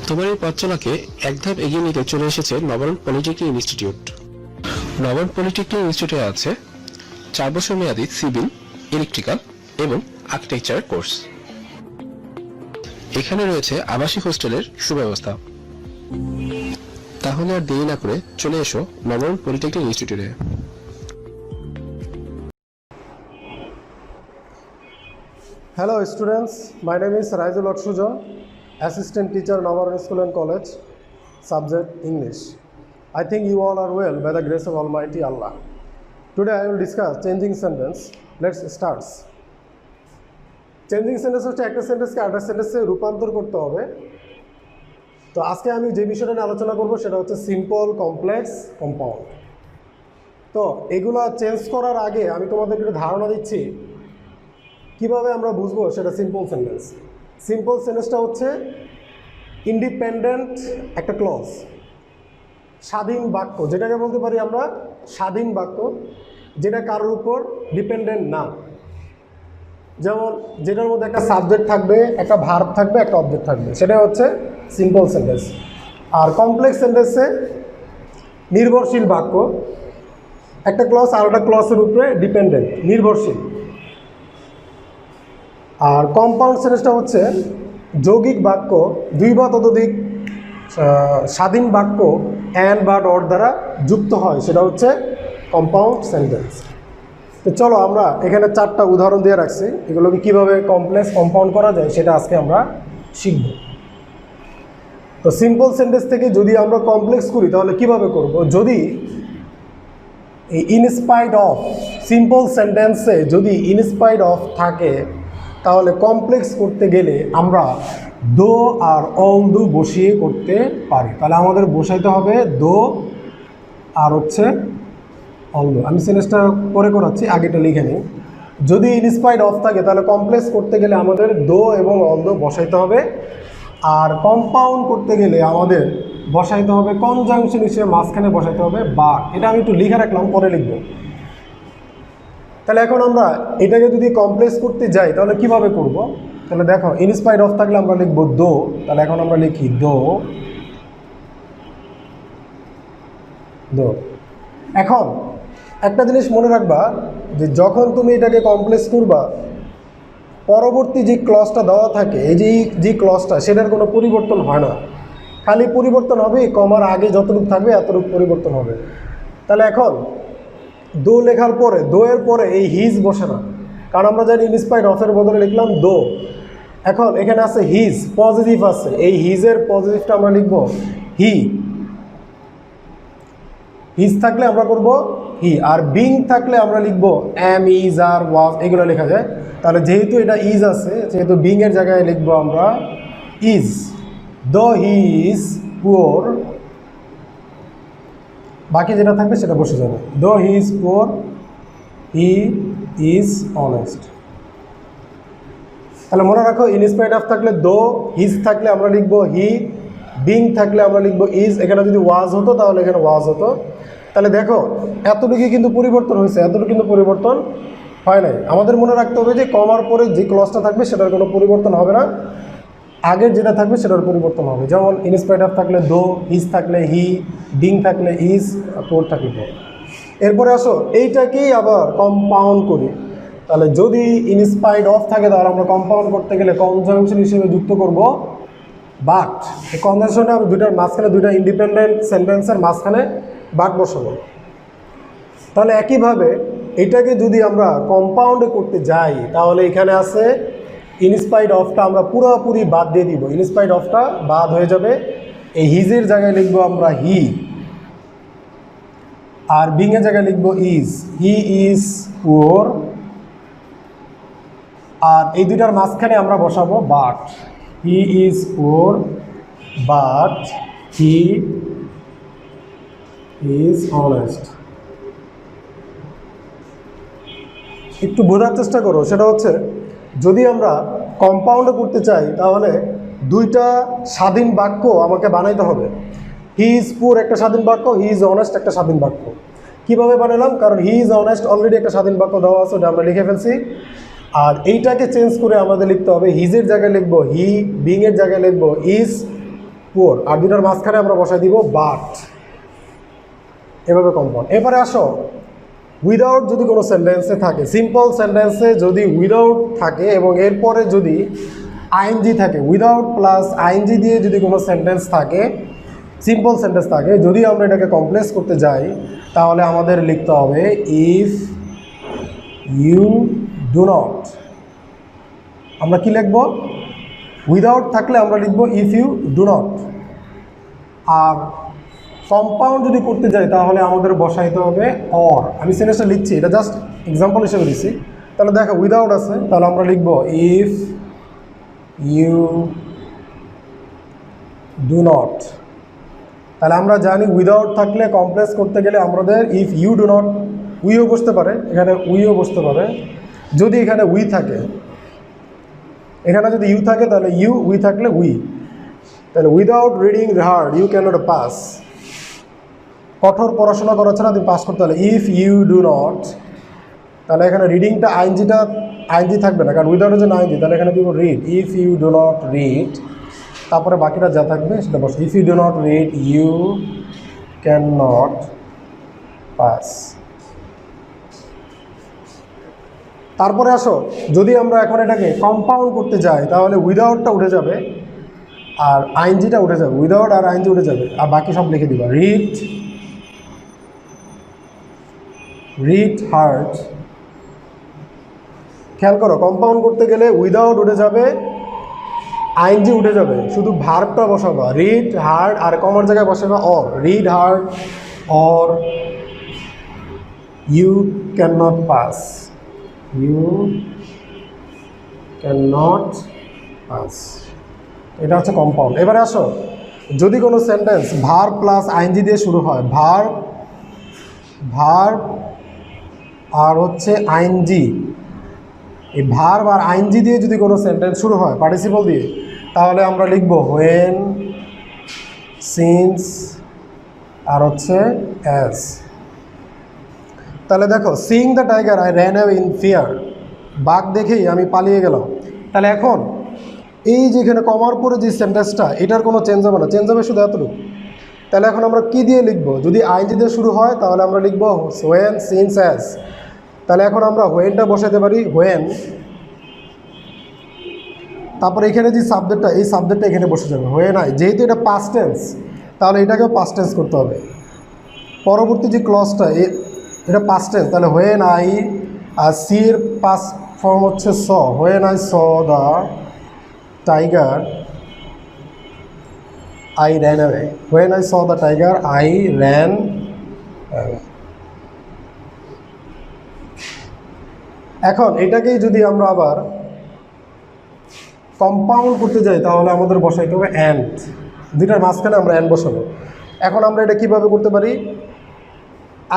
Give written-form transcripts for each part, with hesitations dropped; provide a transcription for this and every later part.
তোমার এই পথ চলাকে এক ধাপ এগিয়ে নিতে চলে এসেছে Nabarun polytechnic institute. Nabarun polytechnic ইনস্টিটিউটে আছে 4 বছর মেয়াদী সিভিল, ইলেকট্রিক্যাল এবং আর্কিটেকচার কোর্স। এখানে রয়েছে আবাসিক হোস্টেলের সুব্যবস্থা। তাহলে আর দেরি না করে চলে এসো নবারুণ পলিটেকনিক ইনস্টিটিউটে। Hello students, my name is Raizul Oxujon, Assistant Teacher, Navarun School and College, subject English. I think you all are well by the grace of Almighty Allah. Today I will discuss changing sentence. Let's start. Changing sentence হচ্ছে একটা সেন্টেন্সকে আরেকটা সেন্টেন্সে রূপান্তর করতে হবে। তো আজকে আমি যে বিষয়টা নিয়ে আলোচনা করব সেটা হচ্ছে সিম্পল, কমপ্লেক্স, কম্পাউন্ড। তো এগুলো চেঞ্জ করার আগে আমি তোমাদেরকে একটু ধারণা দিচ্ছি কিভাবে আমরা বুঝবো সেটা সিম্পল সেন্টেন্স। সিম্পল সেন্টেন্সটা হচ্ছে ইন্ডিপেন্ডেন্ট একটা ক্লজ, স্বাধীন বাক্য, যেটাকে বলতে পারি আমরা স্বাধীন বাক্য, যেটা কারোর উপর ডিপেন্ডেন্ট না। যেমন যেটার মধ্যে একটা সাবজেক্ট থাকবে, একটা ভার্ব থাকবে, একটা অবজেক্ট থাকবে, সেটা হচ্ছে সিম্পল সেন্টেন্স। আর কমপ্লেক্স সেন্টেন্সে নির্ভরশীল বাক্য, একটা ক্লজ আর একটা ক্লজের উপরে ডিপেন্ডেন্ট, নির্ভরশীল। আর কম্পাউন্ড সেন্টেন্সটা হচ্ছে যৌগিক বাক্য, দুই বা ততোধিক স্বাধীন বাক্য অ্যান্ড বা ডট দ্বারা যুক্ত হয়, সেটা হচ্ছে কম্পাউন্ড সেন্টেন্স। তো চলো আমরা এখানে 4টা উদাহরণ দিয়ে রাখছি, এগুলোকে কীভাবে কমপ্লেক্স কম্পাউন্ড করা যায় সেটা আজকে আমরা শিখব। তো সিম্পল সেন্টেন্স থেকে যদি আমরা কমপ্লেক্স করি তাহলে কিভাবে করব? যদি এই ইনস্পাইট অফ, সিম্পল সেন্টেন্সে যদি ইনস্পাইট অফ থাকে তাহলে কমপ্লেক্স করতে গেলে আমরা দো আর অল দু বসিয়ে করতে পারি। তাহলে আমাদের বসাইতে হবে দো আর হচ্ছে অল দু। আমি সেন্টেন্সটা পরে করাচ্ছি, আগেটা লিখে নিই। যদি ইনস্পাইট অফ থাকে তাহলে কমপ্লেক্স করতে গেলে আমাদের দো এবং অল দো বসাইতে হবে। আর কম্পাউন্ড করতে গেলে আমাদের বসাইতে হবে কনজাংশন হিসেবে মাঝখানে বসাইতে হবে বা। এটা আমি একটু লিখে রাখলাম, পরে লিখব। তাহলে এখন আমরা এটাকে যদি কমপ্লেক্স করতে যাই তাহলে কিভাবে করব? তাহলে দেখো, ইনস্পাইট অফ থাকলে আমরা লিখব দো। তাহলে এখন আমরা লিখি দো দো। এখন একটা জিনিস মনে রাখবা যে যখন তুমি এটাকে কমপ্লেক্স করবা, পরবর্তী যে ক্লজটা দেওয়া থাকে, এই যে ক্লজটা, সেটার কোনো পরিবর্তন হয় না। খালি পরিবর্তন হবে কমার আগে যতটুকু থাকবে এতটুকু পরিবর্তন হবে। তাহলে এখন দো লেখার পরে, দো এর পরে এই হিজ বসে না, কারণ আমরা জানি ইনস্পাইট অফের বদলে লিখলাম দো। এখন এখানে আছে হিজ, পজিটিভ আছে, এই হিজের পজিটিভটা আমরা লিখব হি। হিজ থাকলে আমরা করব হি, আর বিং থাকলে আমরা লিখব এম, ইজ, আর, ওয়াজ, এগুলো লেখা যায়। তাহলে যেহেতু এটা ইজ আছে, সেহেতু বিং এর জায়গায় লিখব আমরা ইজ। দো হি ইজ পুয়ার, বাকি যেটা থাকবে সেটা বসে যাবে। দো he is poor, he is honest. তাহলে মনে রাখো, ইনস্পাইট অফ থাকলে দো, হিজ থাকলে আমরা লিখব হি, বিং থাকলে আমরা লিখব ইজ। এখানে যদি ওয়াজ হতো তাহলে এখানে ওয়াজ হতো। তাহলে দেখো, এতটুকু কিন্তু পরিবর্তন হয়েছে, এতটুকু কিন্তু পরিবর্তন হয় নাই। আমাদের মনে রাখতে হবে যে কমার পরে যে ক্লজটা থাকবে সেটার কোনো পরিবর্তন হবে না, আগের যেটা থাকবে সেটার পরিবর্তন হবে। যেমন ইনস্পাইট অফ থাকলে দো, হিজ থাকলে হি, বিং থাকলে ইজ, পোর থাকলে পোর। এরপরে আসো এইটাকেই আবার কম্পাউন্ড করি। তাহলে যদি ইনস্পাইট অফ থাকে তাহলে আমরা কম্পাউন্ড করতে গেলে কনজাংশন হিসেবে যুক্ত করব বাট। এই কনজাংশনে আমি দুইটার মাঝখানে, দুইটা ইন্ডিপেন্ডেন্ট সেন্টেন্সের মাঝখানে বাট বসাবো। তাহলে একইভাবে এটাকে যদি আমরা কম্পাউন্ডে করতে যাই তাহলে এখানে আছে ইনস্পাইট অফটা আমরা পুরোপুরি বাদ দিয়ে দিব, ইনস্পাইট অফটা বাদ হয়ে যাবে। এই হিজের জায়গায় লিখব আমরা হি, আর বিং এর জায়গায় লিখব ইজ। হি ইজ পুয়ার, আর এই দুইটার মাঝখানে আমরা বসাবো but. He is poor but he is honest. একটু বোঝার চেষ্টা করো, সেটা হচ্ছে যদি আমরা কম্পাউন্ডে করতে চাই তাহলে দুইটা স্বাধীন বাক্য আমাকে বানাইতে হবে। হি ইজ পুয়ার একটা স্বাধীন বাক্য, হি ইজ অনেস্ট একটা স্বাধীন বাক্য। কীভাবে বানালাম? কারণ হি ইজ অনেস্ট অলরেডি একটা স্বাধীন বাক্য দেওয়া আছে, ওটা আমরা লিখে ফেলছি। আর এইটাকে চেঞ্জ করে আমাদের লিখতে হবে, হিজের জায়গায় লিখব হি, বিং এর জায়গায় লিখব ইজ, পুয়ার, আর দুটার মাঝখানে আমরা বসাই দিব বাট, এভাবে কম্পাউন্ড। এবারে আসো উইদাউট যদি কোনো সেন্টেন্সে থাকে, সিম্পল সেন্টেন্সে যদি উইদাউট থাকে এবং এরপরে যদি আইএনজি থাকে, উইদাউট প্লাস আইএনজি দিয়ে যদি কোনো সেন্টেন্স থাকে, সিম্পল সেন্টেন্স থাকে, যদি আমরা এটাকে কমপ্লেক্স করতে যাই তাহলে আমাদের লিখতে হবে ইফ ইউ ডু নট। আমরা কি লিখব? উইদাউট থাকলে আমরা লিখব ইফ ইউ ডু নট। আর কম্পাউন্ড যদি করতে যাই তাহলে আমাদের বসাইতে হবে অর। আমি সেন্টেন্সটা লিখছি, এটা জাস্ট এক্সাম্পল হিসেবে দিচ্ছি। তাহলে দেখো উইদাউট আছে, তাহলে আমরা লিখব ইফ ইউ ডু নট। তাহলে আমরা জানি উইদাউট থাকলে কমপ্লেক্স করতে গেলে আমাদের ইফ ইউ ডু নট, উইও বসতে পারে, এখানে উইও বসতে পারে। যদি এখানে উই থাকে, এখানে যদি ইউ থাকে তাহলে ইউ, উই থাকলে উই। তাহলে without reading hard you can not pass. কঠোর পড়াশোনা করা ছাড়া তুমি পাস করতে হলে ইফ ইউ ডু নট, তাহলে এখানে রিডিংটা আইনজি থাকবে না, কারণ উইদাউটের জন্য আইনজি, তাহলে এখানে দিব read, if you do not read, তারপরে বাকিটা যা থাকবে সেটা বসে। If you do not read you can not pass. তারপরে আসো যদি আমরা এখন এটাকে কম্পাউন্ড করতে যাই তাহলে উইদাউটটা উঠে যাবে আর আইনজিটা উঠে যাবে, উইদাউট আর আইনজি উঠে যাবে, আর বাকি সব লিখে দিবা। Read hard. খেয়াল করো কম্পাউন্ড করতে গেলে উইদাউট উঠে যাবে, আইনজি উঠে যাবে, শুধু ভার্বটা বসাবা রিড হার্ড, আর কমার জায়গায় বসাবা or. Read hard or you can not pass, you can not pass. এটা হচ্ছে কম্পাউন্ড। এবারে আসো যদি কোনো সেন্টেন্স ভার্ব প্লাস আইনজি দিয়ে শুরু হয়, ভার্ব আর হচ্ছে আইনজি, এই ভার্ব আর আইনজি দিয়ে যদি কোনো সেন্টেন্স শুরু হয় পার্টিসিপল দিয়ে, তাহলে আমরা লিখব হোয়েন, সিন্স আর হচ্ছে অ্যাজ। তাহলে দেখো seeing the tiger I ran away in fear, বাঘ দেখেই আমি পালিয়ে গেলাম। তাহলে এখন এই যে এখানে কমার পরে যে সেন্টেন্সটা, এটার কোনো চেঞ্জ হবে না, চেঞ্জ হবে শুধু এতটুকু। তাহলে এখন আমরা কি দিয়ে লিখব? যদি আইনজি দিয়ে শুরু হয় তাহলে আমরা লিখব হোয়েন, সিন্স, অ্যাজ। তাহলে এখন আমরা হোয়েনটা বসাতে পারি হোয়েন, তারপরে এখানে যে সাবজেক্টটা, এই সাবজেক্টটা এখানে বসে যাবে হোয়েন আই। যেহেতু এটা পাস্ট টেন্স তাহলে এটাকেও পাস্ট টেন্স করতে হবে। পরবর্তী যে ক্লজটা এটা পাস্ট টেন্স, তাহলে হোয়েন আই, আর সি এর পাস্ট ফর্ম হচ্ছে saw, when I saw the tiger I ran away, when I saw the tiger I ran away. এখন এটাকেই যদি আমরা আবার কম্পাউন্ড করতে যাই তাহলে আমাদের বসাইতে হবে অ্যান্ড, দুইটার মাঝখানে আমরা অ্যান্ড বসাবো। এখন আমরা এটা কিভাবে করতে পারি?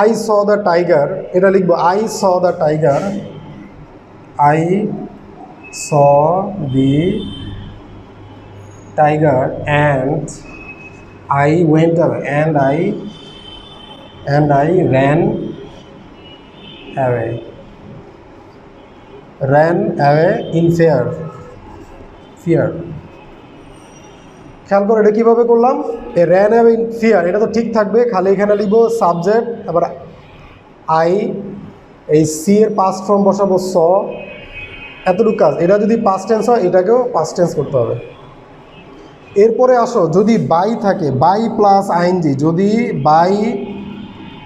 আই স দ্য টাইগার, এটা লিখবো I saw the tiger, I saw the tiger and I went away, and I ran away, ran away in fear. খেয়াল করে এটা কীভাবে করলাম? এ র্যান অ্যাওয়ে ইন ফিয়ার এটা তো ঠিক থাকবে, খালি এখানে লিখব সাবজেক্ট, আবার আই, এই সি এর পাস্ট ফর্ম বসাবো স, এতটুকু কাজ। এটা যদি পাস্ট টেন্স হয় এটাকেও পাস্ট টেন্স করতে হবে। এরপরে আসো যদি বাই থাকে, বাই প্লাস আইনজি, যদি বাই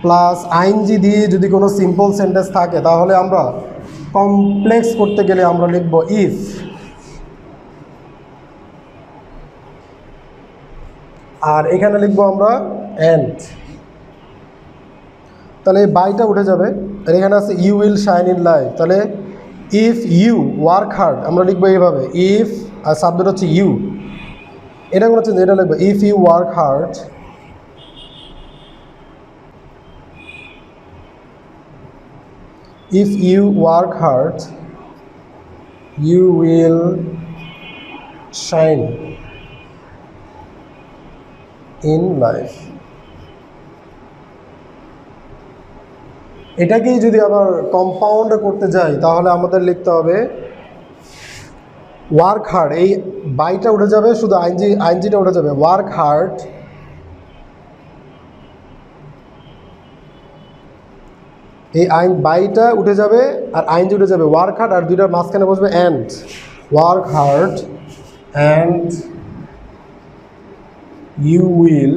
প্লাস আইনজি দিয়ে যদি কোনো সিম্পল সেন্টেন্স থাকে তাহলে আমরা কমপ্লেক্স করতে গেলে আমরা লিখব ইফ, আর এখানে লিখবো আমরা অ্যান্ড। তাহলে এই বাইটা উঠে যাবে, আর এখানে আছে you will shine in life. তাহলে ইফ ইউ ওয়ার্ক হার্ড আমরা লিখবো এইভাবে, ইফ আর সাবজেক্ট হচ্ছে ইউ, এটা কোনো চেঞ্জ, এটা লিখবো if you work hard, if you work hard you will shine in life. এটাকেই যদি আবার কম্পাউন্ড করতে যাই তাহলে আমাদের লিখতে হবে ওয়ার্ক হার্ড, এই বাইটা উঠে যাবে, শুধু আইনজিটা উঠে যাবে। ওয়ার্ক হার্ড, এই বাইটা উঠে যাবে আর আইনজি উঠে যাবে। ওয়ার্ক হার্ড আর দুইটার মাঝখানে বসবে and. Work hard and you will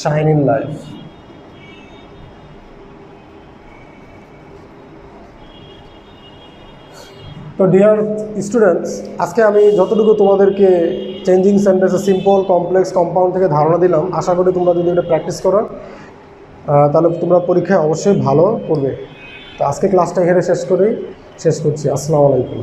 shine in life. তো ডিয়ার স্টুডেন্টস, আজকে আমি যতটুকু তোমাদেরকে চেঞ্জিং সেন্টেন্সে সিম্পল, কমপ্লেক্স, কম্পাউন্ড থেকে ধারণা দিলাম, আশা করি তোমরা যদি এটা প্র্যাকটিস করো তাহলে তোমরা পরীক্ষায় অবশ্যই ভালো করবে। তো আজকে ক্লাসটা এখানে শেষ করছি। আসসালামু আলাইকুম।